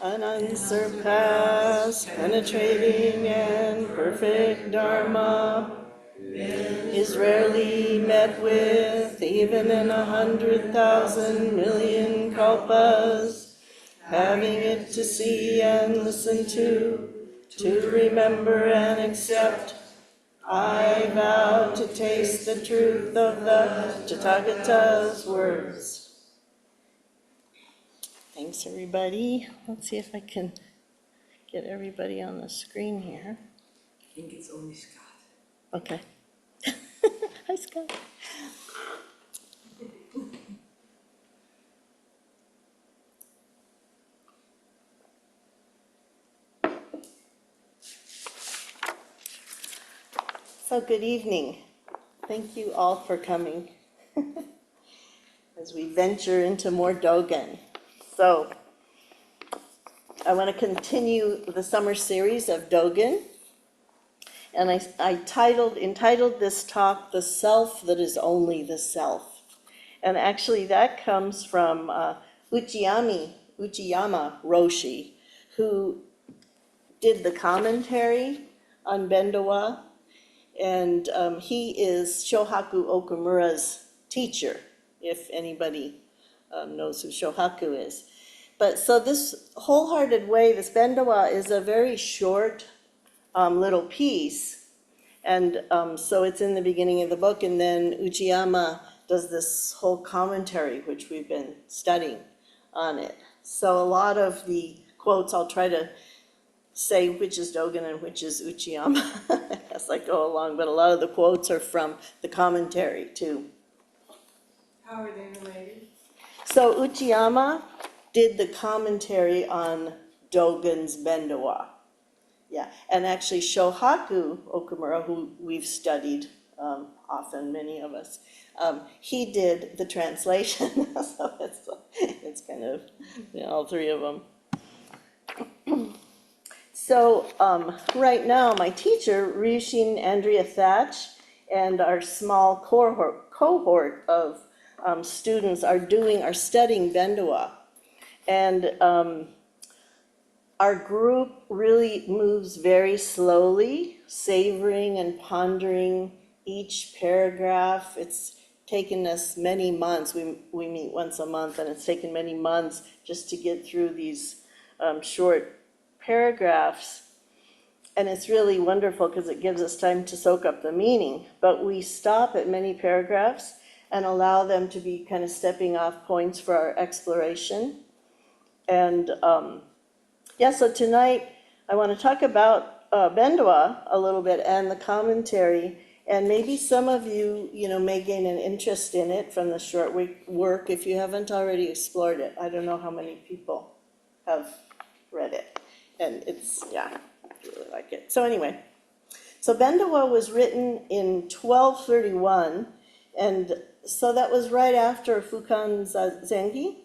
an unsurpassed, penetrating, and perfect Dharma is rarely met with, even in 100,000 million kalpas. Having it to see and listen to remember and accept, I vow to taste the truth of the Tathagata's words. Thanks, everybody. Let's see if I can get everybody on the screen here. I think it's only Scott. Okay. Hi, Scott. So, good evening. Thank you all for coming as we venture into more Dogen. So, I want to continue the summer series of Dogen. And I entitled this talk, "The Self That Is Only the Self." And actually that comes from Uchiyama Roshi, who did the commentary on Bendowa. And he is Shohaku Okumura's teacher, if anybody knows who Shohaku is. But so this Wholehearted Way, this Bendowa, is a very short little piece. And so it's in the beginning of the book, and then Uchiyama does this whole commentary, which we've been studying on it. So a lot of the quotes, I'll try to say which is Dogen and which is Uchiyama as I go along, but a lot of the quotes are from the commentary too. How are they related? So Uchiyama did the commentary on Dogen's Bendowa. Yeah, and actually Shohaku Okumura, who we've studied often, many of us, he did the translation. So it's kind of, you know, all three of them. So right now, my teacher, Ryushin Andrea Thatch, and our small cohort of students are studying Bendowa. And our group really moves very slowly, savoring and pondering each paragraph. It's taken us many months. We meet once a month, and it's taken many months just to get through these short paragraphs. And it's really wonderful because it gives us time to soak up the meaning. But we stop at many paragraphs and allow them to be kind of stepping off points for our exploration. And yeah, so tonight I want to talk about Bendowa a little bit and the commentary, and maybe some of you, may gain an interest in it from the short work if you haven't already explored it. I don't know how many people have read it, and it's, I really like it. So anyway, so Bendowa was written in 1231, and so that was right after Fukan Zazengi,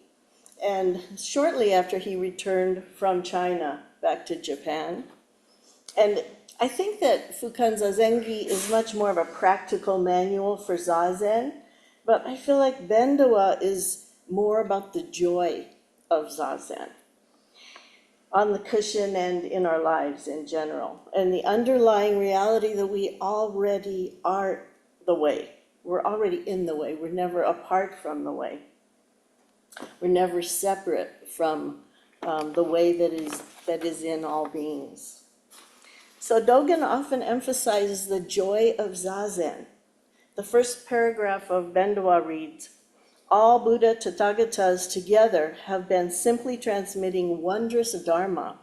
and shortly after he returned from China back to Japan. And I think that Fukan Zazengi is much more of a practical manual for Zazen, but I feel like Bendowa is more about the joy of Zazen on the cushion and in our lives in general, and the underlying reality that we already are the way. We're already in the way. We're never apart from the way. We're never separate from the way that is in all beings. So Dogen often emphasizes the joy of Zazen. The first paragraph of Bendowa reads, "All Buddha Tathagatas together have been simply transmitting wondrous Dharma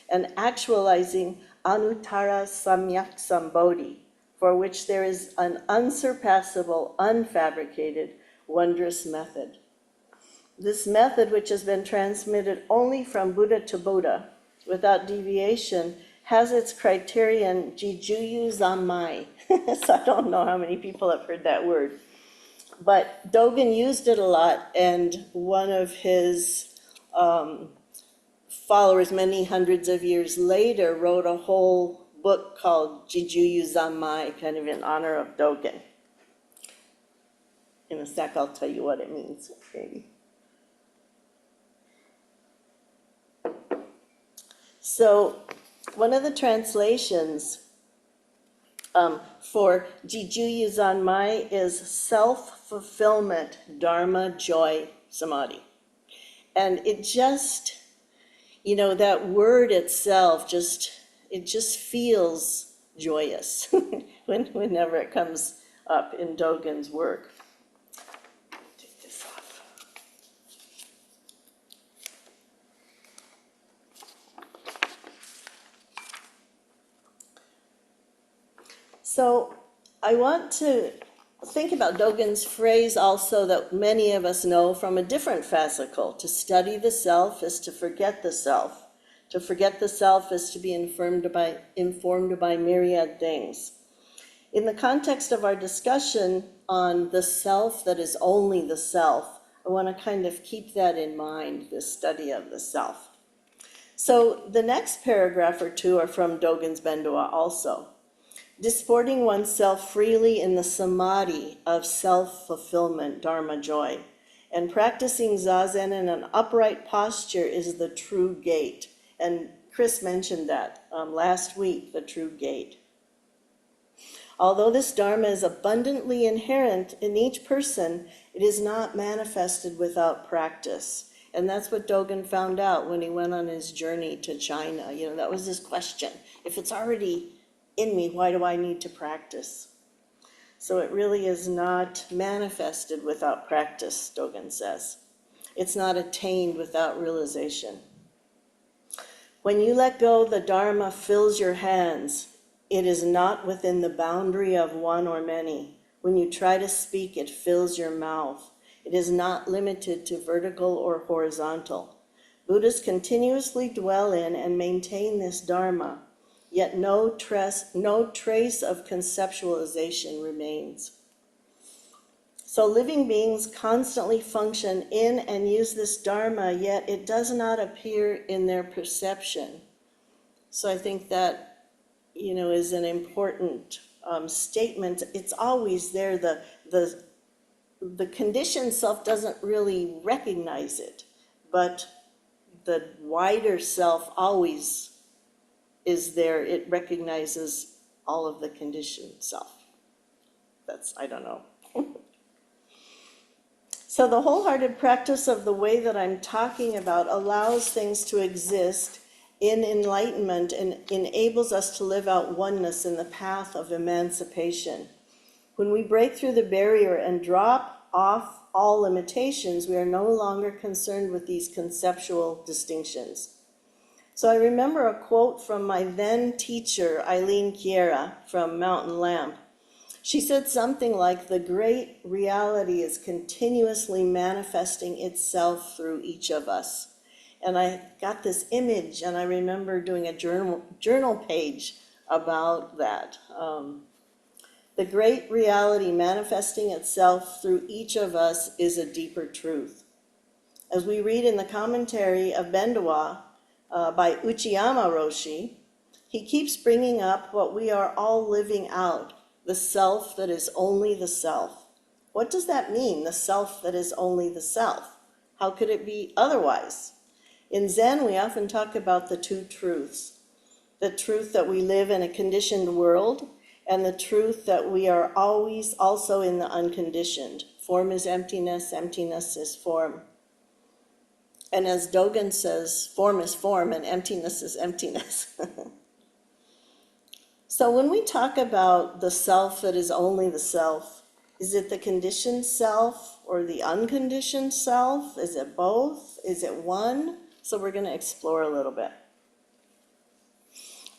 and actualizing Anuttara Samyak Sambodhi, for which there is an unsurpassable, unfabricated, wondrous method. This method, which has been transmitted only from Buddha to Buddha, without deviation, has its criterion Jijuyu Zammai." So I don't know how many people have heard that word. But Dogen used it a lot, and one of his followers many hundreds of years later wrote a whole book called Jijuyu Zammai, kind of in honor of Dogen. In a sec, I'll tell you what it means, maybe. So one of the translations for Jiju Zanmai is self-fulfillment, Dharma, joy, samadhi. And it just, that word itself it just feels joyous whenever it comes up in Dogen's work. Take this off. So I want to think about Dogen's phrase also that many of us know from a different fascicle. To study the self is to forget the self. To forget the self is to be informed by myriad things. In the context of our discussion on the self that is only the self, I want to kind of keep that in mind, this study of the self. So the next paragraph or two are from Dogen's Bendowa also. Disporting oneself freely in the samadhi of self-fulfillment, Dharma joy, and practicing zazen in an upright posture is the true gate. And Chris mentioned that last week, the true gate. Although this Dharma is abundantly inherent in each person, it is not manifested without practice. And that's what Dogen found out when he went on his journey to China. That was his question. If it's already in me, why do I need to practice? So it really is not manifested without practice, Dogen says. It's not attained without realization. When you let go, the Dharma fills your hands. It is not within the boundary of one or many. When you try to speak, it fills your mouth. It is not limited to vertical or horizontal. Buddhists continuously dwell in and maintain this Dharma, yet no trace of conceptualization remains. So living beings constantly function in and use this Dharma, yet it does not appear in their perception. So I think that, is an important statement. It's always there. The conditioned self doesn't really recognize it, but the wider self always is there. It recognizes all of the conditioned self. I don't know. So the wholehearted practice of the way that I'm talking about allows things to exist in enlightenment and enables us to live out oneness in the path of emancipation. When we break through the barrier and drop off all limitations, we are no longer concerned with these conceptual distinctions. So I remember a quote from my then teacher, Eileen Kiera, from Mountain Lamp. She said something like, the great reality is continuously manifesting itself through each of us. And I got this image, and I remember doing a journal page about that. The great reality manifesting itself through each of us is a deeper truth. As we read in the commentary of Bendowa by Uchiyama Roshi, he keeps bringing up what we are all living out, the self that is only the self. What does that mean, the self that is only the self? How could it be otherwise? In Zen, we often talk about the two truths. The truth that we live in a conditioned world, and the truth that we are always also in the unconditioned. Form is emptiness, emptiness is form. And as Dogen says, form is form and emptiness is emptiness. So when we talk about the self that is only the self, is it the conditioned self or the unconditioned self? Is it both? Is it one? So we're going to explore a little bit.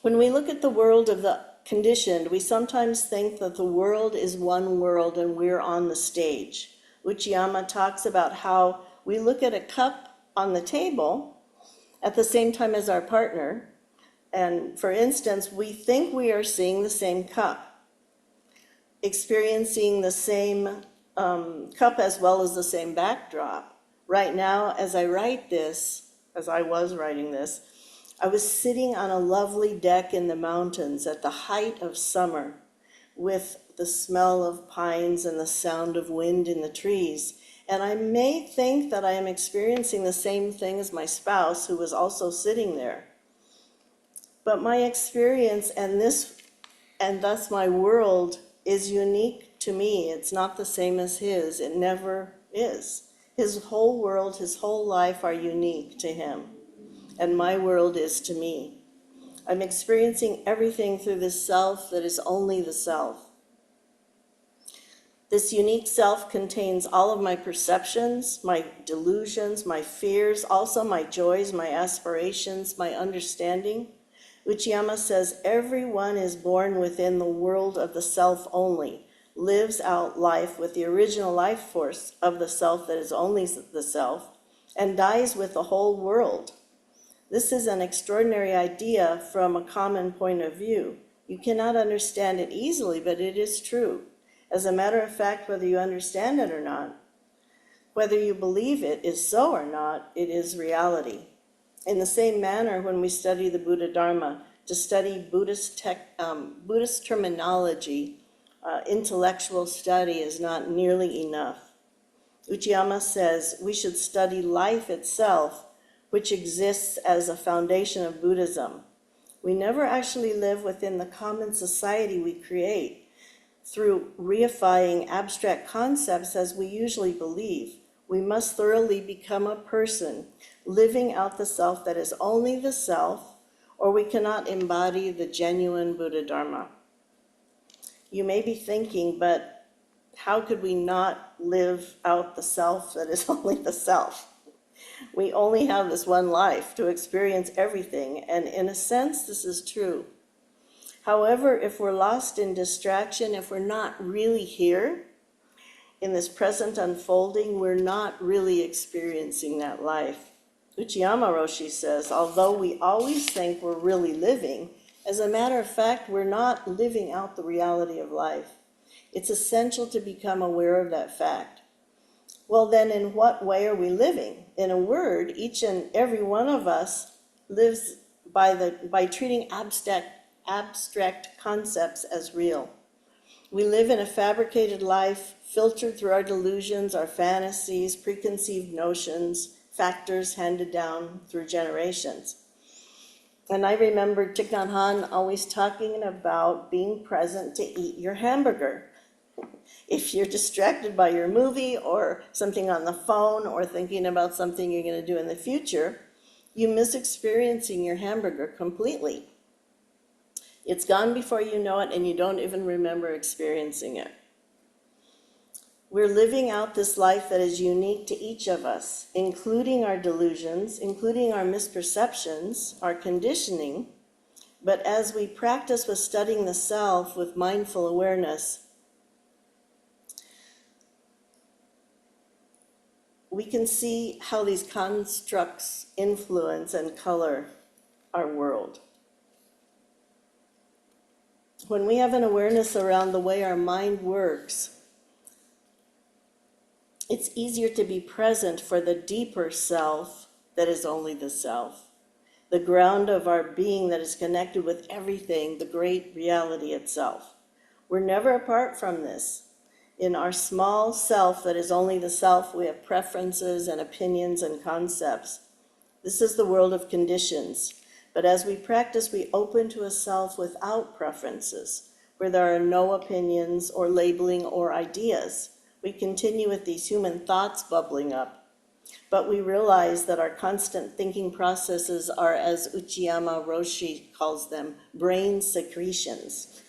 When we look at the world of the conditioned, we sometimes think that the world is one world and we're on the stage. Uchiyama talks about how we look at a cup on the table at the same time as our partner. And for instance, we think we are seeing the same cup, experiencing the same cup as well as the same backdrop. Right now, as I was writing this, I was sitting on a lovely deck in the mountains at the height of summer with the smell of pines and the sound of wind in the trees. And I may think that I am experiencing the same thing as my spouse, who was also sitting there. But my experience and thus my world is unique to me. It's not the same as his. It never is. His whole world, his whole life are unique to him, and my world is to me. I'm experiencing everything through this self that is only the self. This unique self contains all of my perceptions, my delusions, my fears, also my joys, my aspirations, my understanding. Uchiyama says everyone is born within the world of the self only, lives out life with the original life force of the self that is only the self, and dies with the whole world. This is an extraordinary idea from a common point of view. You cannot understand it easily, but it is true. As a matter of fact, whether you understand it or not, whether you believe it is so or not, it is reality. In the same manner, when we study the Buddha Dharma, to study Buddhist terminology, intellectual study is not nearly enough. Uchiyama says we should study life itself, which exists as a foundation of Buddhism. We never actually live within the common society we create through reifying abstract concepts as we usually believe. We must thoroughly become a person, living out the self that is only the self, or we cannot embody the genuine Buddha Dharma. You may be thinking, but how could we not live out the self that is only the self? We only have this one life to experience everything, and in a sense, this is true. However, if we're lost in distraction, if we're not really here in this present unfolding, we're not really experiencing that life. Uchiyama Roshi says, although we always think we're really living, as a matter of fact, we're not living out the reality of life. It's essential to become aware of that fact. Well, then, in what way are we living? In a word, each and every one of us lives by treating abstract concepts as real. We live in a fabricated life, filtered through our delusions, our fantasies, preconceived notions, factors handed down through generations. And I remember Thich Nhat Hanh always talking about being present to eat your hamburger. If you're distracted by your movie or something on the phone or thinking about something you're going to do in the future, you miss experiencing your hamburger completely. It's gone before you know it, and you don't even remember experiencing it. We're living out this life that is unique to each of us, including our delusions, including our misperceptions, our conditioning. But as we practice with studying the self with mindful awareness, we can see how these constructs influence and color our world. When we have an awareness around the way our mind works, it's easier to be present for the deeper self that is only the self, the ground of our being that is connected with everything, the great reality itself. We're never apart from this. In our small self that is only the self, we have preferences and opinions and concepts. This is the world of conditions. But as we practice, we open to a self without preferences, where there are no opinions or labeling or ideas. We continue with these human thoughts bubbling up, but we realize that our constant thinking processes are, as Uchiyama Roshi calls them, brain secretions.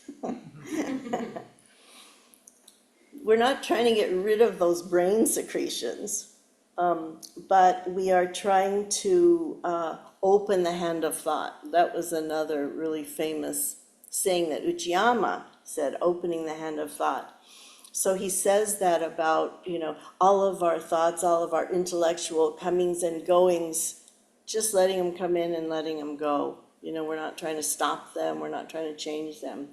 We're not trying to get rid of those brain secretions, but we are trying to open the hand of thought. That was another really famous saying that Uchiyama said, opening the hand of thought. So he says that about, all of our thoughts, all of our intellectual comings and goings, just letting them come in and letting them go. We're not trying to stop them. We're not trying to change them.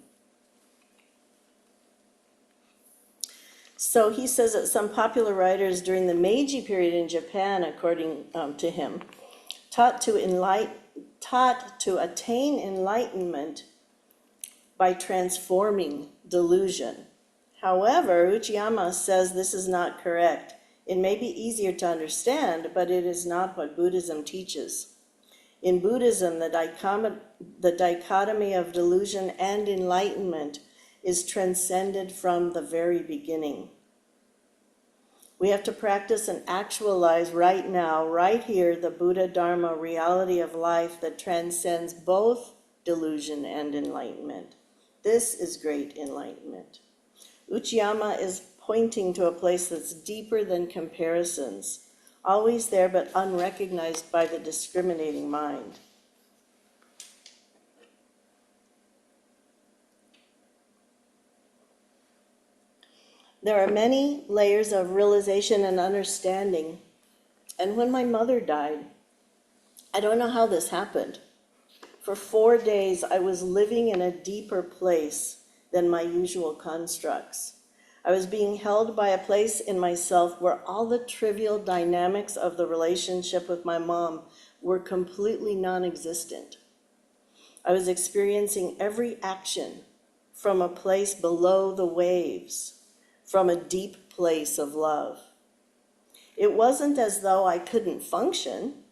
So he says that some popular writers during the Meiji period in Japan, according to him, taught to attain enlightenment by transforming delusion. However, Uchiyama says this is not correct. It may be easier to understand, but it is not what Buddhism teaches. In Buddhism, the dichotomy of delusion and enlightenment is transcended from the very beginning. We have to practice and actualize right now, right here, the Buddha Dharma reality of life that transcends both delusion and enlightenment. This is great enlightenment. Uchiyama is pointing to a place that's deeper than comparisons, always there but unrecognized by the discriminating mind. There are many layers of realization and understanding, and when my mother died, I don't know how this happened. For 4 days, I was living in a deeper place than my usual constructs. I was being held by a place in myself where all the trivial dynamics of the relationship with my mom were completely non-existent. I was experiencing every action from a place below the waves, from a deep place of love. It wasn't as though I couldn't function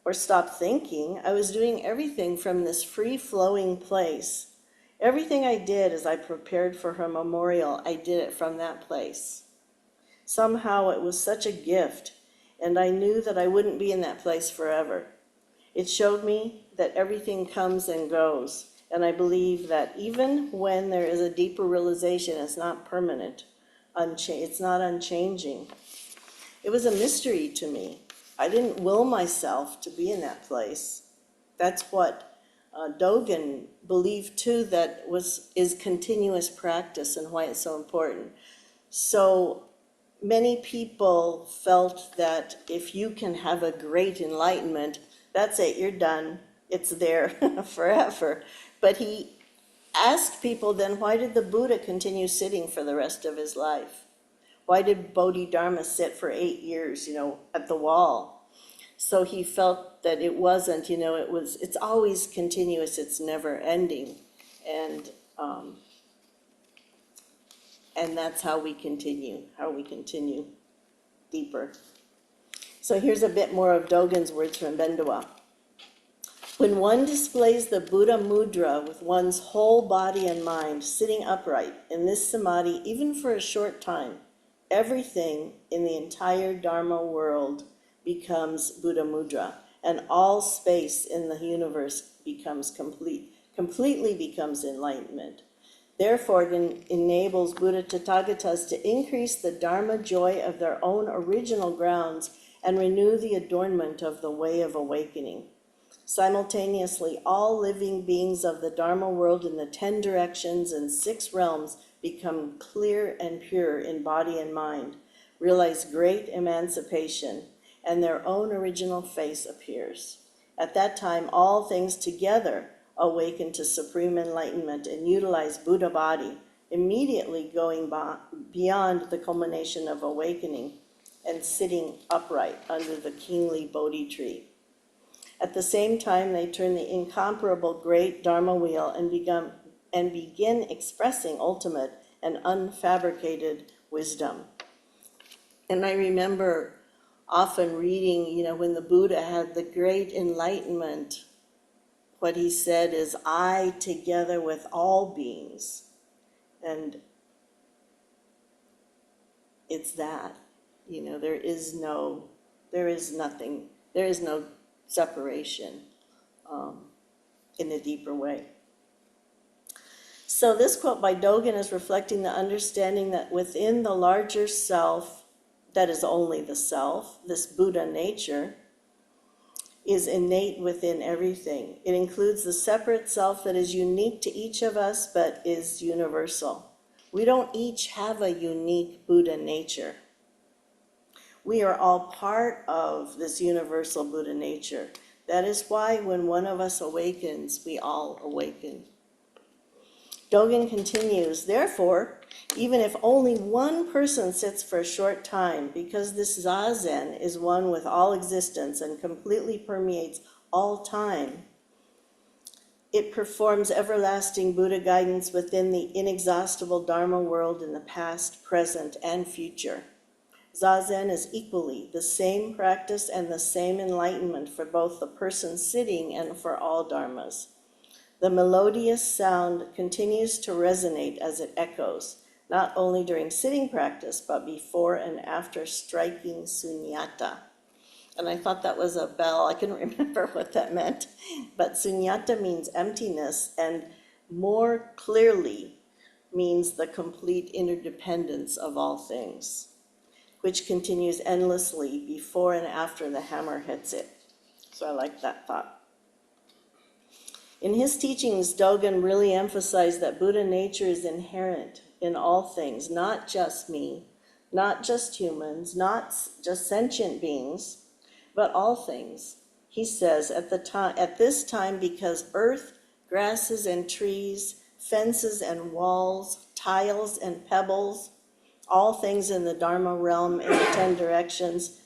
or stop thinking. I was doing everything from this free-flowing place. Everything I did as I prepared for her memorial, I did it from that place. Somehow it was such a gift, and I knew that I wouldn't be in that place forever. It showed me that everything comes and goes, and I believe that even when there is a deeper realization, it's not permanent, it's not unchanging. It was a mystery to me. I didn't will myself to be in that place. That's what Dogen believed too, that is continuous practice and why it's so important. So many people felt that if you can have a great enlightenment, that's it, you're done, it's there forever. But he asked people then, why did the Buddha continue sitting for the rest of his life? Why did Bodhidharma sit for 8 years, at the wall? So he felt that it wasn't, it's always continuous, it's never ending. And that's how we continue deeper. So here's a bit more of Dogen's words from Bendowa. When one displays the Buddha mudra with one's whole body and mind sitting upright in this samadhi, even for a short time, everything in the entire Dharma world becomes Buddha mudra, and all space in the universe becomes completely becomes enlightenment. Therefore, it enables Buddha Tathagatas to increase the Dharma joy of their own original grounds and renew the adornment of the way of awakening. Simultaneously, all living beings of the Dharma world in the 10 directions and 6 realms become clear and pure in body and mind, realize great emancipation, and their own original face appears. At that time, all things together awaken to supreme enlightenment and utilize Buddha body, immediately going beyond the culmination of awakening and sitting upright under the kingly Bodhi tree. At the same time, they turn the incomparable great Dharma wheel and begin expressing ultimate and unfabricated wisdom. And I remember often reading, when the Buddha had the great enlightenment, what he said is, I together with all beings. And it's that, there is no separation in a deeper way. So this quote by Dogen is reflecting the understanding that within the larger self, that is only the self, this Buddha nature, is innate within everything. It includes the separate self that is unique to each of us, but is universal. We don't each have a unique Buddha nature. We are all part of this universal Buddha nature. That is why when one of us awakens, we all awaken. Dogen continues, therefore, even if only one person sits for a short time, because this Zazen is one with all existence and completely permeates all time, it performs everlasting Buddha guidance within the inexhaustible Dharma world in the past, present, and future. Zazen is equally the same practice and the same enlightenment for both the person sitting and for all dharmas. The melodious sound continues to resonate as it echoes, not only during sitting practice, but before and after striking sunyata. And I thought that was a bell. I couldn't remember what that meant. But sunyata means emptiness, and more clearly means the complete interdependence of all things, which continues endlessly before and after the hammer hits it. So I like that thought. In his teachings, Dogen really emphasized that Buddha nature is inherent in all things, not just me, not just humans, not just sentient beings, but all things. He says, at this time, because earth, grasses and trees, fences and walls, tiles and pebbles, all things in the Dharma realm in the 10 directions,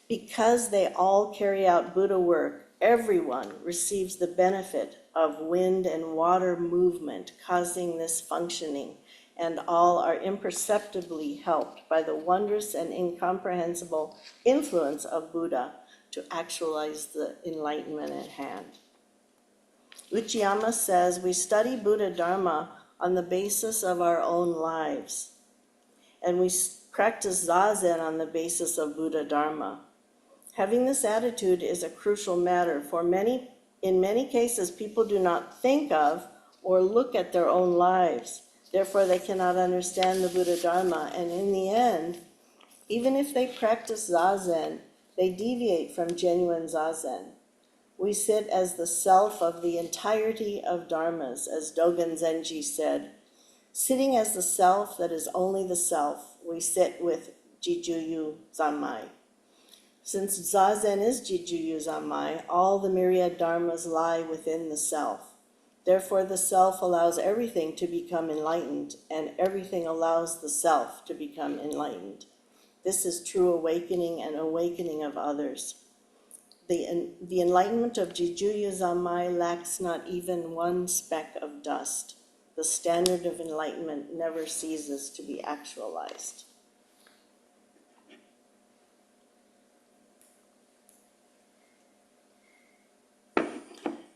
because they all carry out Buddha work, everyone receives the benefit of wind and water movement causing this functioning, and all are imperceptibly helped by the wondrous and incomprehensible influence of Buddha to actualize the enlightenment at hand. Uchiyama says we study Buddha Dharma on the basis of our own lives, and we practice Zazen on the basis of Buddha Dharma. Having this attitude is a crucial matter, for in many cases, people do not think of or look at their own lives. Therefore, they cannot understand the Buddha Dharma, and in the end, even if they practice Zazen, they deviate from genuine Zazen. We sit as the self of the entirety of dharmas, as Dogen Zenji said. Sitting as the self that is only the self, we sit with Jijuyu Zanmai. Since Zazen is Jijuyu Zanmai, all the myriad dharmas lie within the self. Therefore, the self allows everything to become enlightened, and everything allows the self to become enlightened. This is true awakening and awakening of others. The enlightenment of Jijuyu Zanmai lacks not even one speck of dust. The standard of enlightenment never ceases to be actualized.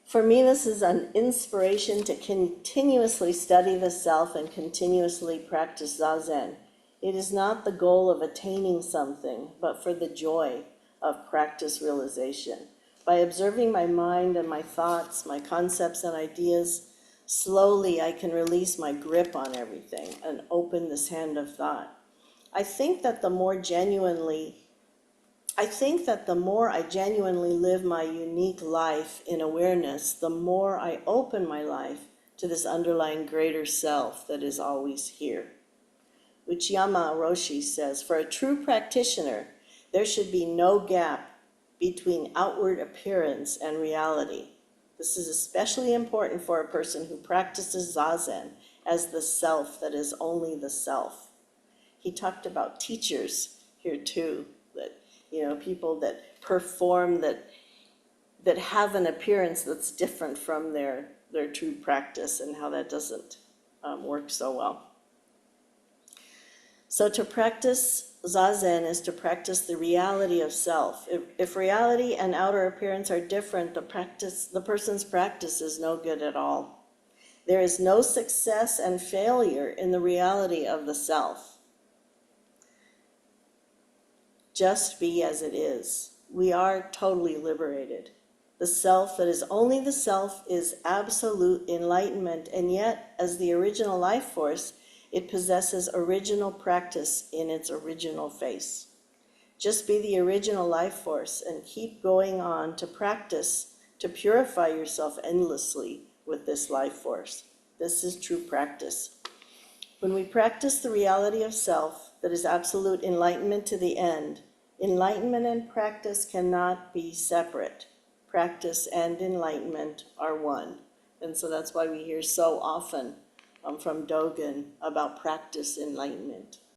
For me, this is an inspiration to continuously study the self and continuously practice Zazen. It is not the goal of attaining something, but for the joy of practice realization. By observing my mind and my thoughts, my concepts and ideas, slowly I can release my grip on everything and open this hand of thought. I think that the more I genuinely live my unique life in awareness, the more I open my life to this underlying greater self that is always here. Uchiyama Roshi says, for a true practitioner, there should be no gap between outward appearance and reality. This is especially important for a person who practices Zazen as the self that is only the self. He talked about teachers here too, that people that perform, that have an appearance that's different from their true practice, and how that doesn't work so well. So to practice Zazen is to practice the reality of self. If reality and outer appearance are different, the person's practice is no good at all. There is no success and failure in the reality of the self. Just be as it is. We are totally liberated. The self that is only the self is absolute enlightenment, and yet, as the original life force, it possesses original practice in its original face. Just be the original life force and keep going on to practice, to purify yourself endlessly with this life force. This is true practice. When we practice the reality of self that is absolute enlightenment to the end, enlightenment and practice cannot be separate. Practice and enlightenment are one. And so that's why we hear so often from Dogen about practice enlightenment.